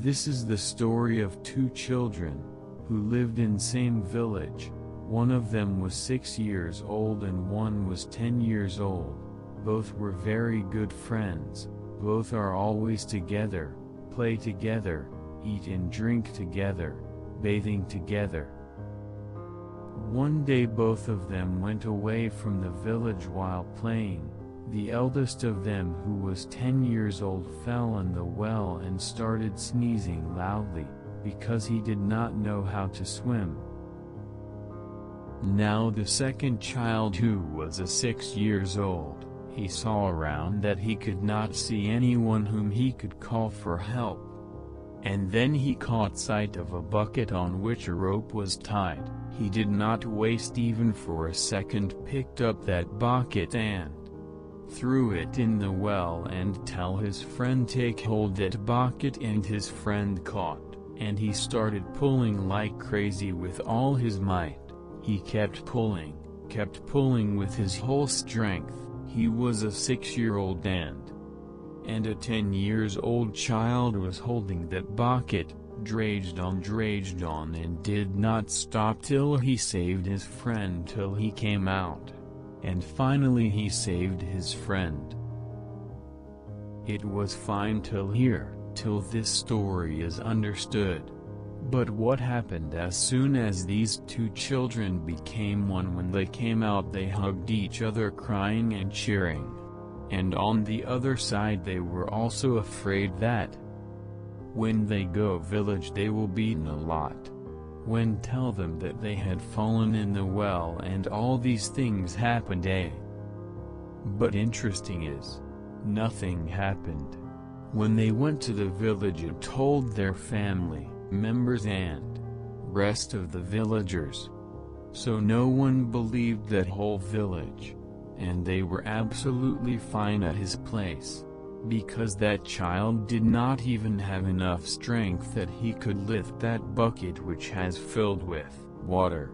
This is the story of two children, who lived in same village. One of them was 6 years old and one was 10 years old. Both were very good friends, both are always together, play together, eat and drink together, bathing together. One day both of them went away from the village while playing. The eldest of them, who was 10 years old, fell in the well and started sneezing loudly, because he did not know how to swim. Now the second child, who was 6 years old, he saw around that he could not see anyone whom he could call for help. And then he caught sight of a bucket on which a rope was tied. He did not waste even for a second, picked up that bucket and threw it in the well and tell his friend take hold that bucket, and his friend caught, and he started pulling like crazy with all his might. He kept pulling with his whole strength. He was a 6-year-old and a 10-years-old child was holding that bucket, dredged on and did not stop till he saved his friend, till he came out. And finally he saved his friend. It was fine till here, till this story is understood. But what happened as soon as these two children became one? When they came out, they hugged each other, crying and cheering. And on the other side they were also afraid that when they go village they will be beaten a lot. When tell them that they had fallen in the well and all these things happened, But interesting is, nothing happened. When they went to the village and told their family members and rest of the villagers. So no one believed that whole village, and they were absolutely fine at his place, because that child did not even have enough strength that he could lift that bucket which has filled with water.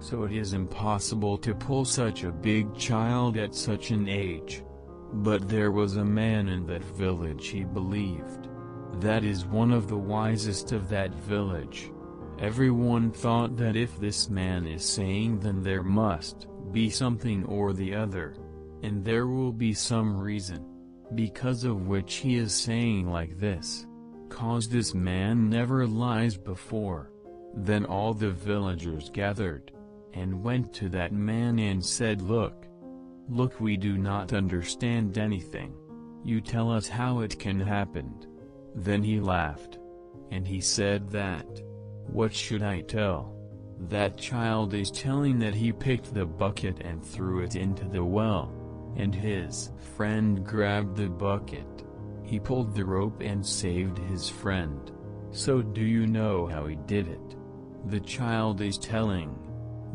So it is impossible to pull such a big child at such an age. But there was a man in that village, he believed. That is one of the wisest of that village. Everyone thought that if this man is saying, then there must be something or the other, and there will be some reason, because of which he is saying like this, 'cause this man never lies before. Then all the villagers gathered, and went to that man and said, Look, we do not understand anything. You tell us how it can happen. Then he laughed, and he said that, what should I tell? That child is telling that he picked the bucket and threw it into the well, and his friend grabbed the bucket. He pulled the rope and saved his friend. So do you know how he did it? The child is telling.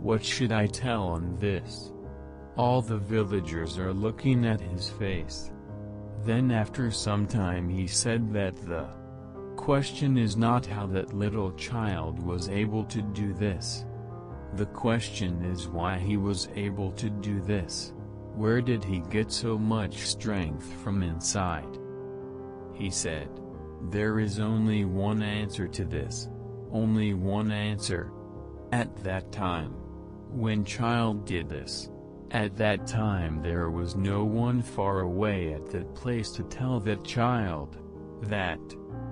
What should I tell on this? All the villagers are looking at his face. Then after some time he said that the question is not how that little child was able to do this. The question is why he was able to do this. Where did he get so much strength from inside? He said, there is only one answer to this. Only one answer. At that time, when child did this, at that time there was no one far away at that place to tell that child that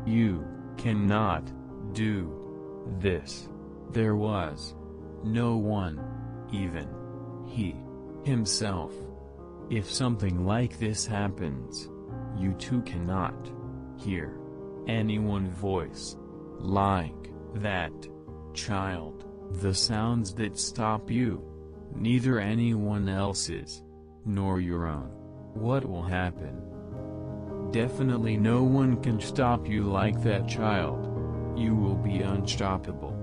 you cannot do this. There was no one, even he himself. If something like this happens, you too cannot hear anyone's voice like that child. The sounds that stop you, neither anyone else's, nor your own. What will happen? Definitely no one can stop you like that child. You will be unstoppable.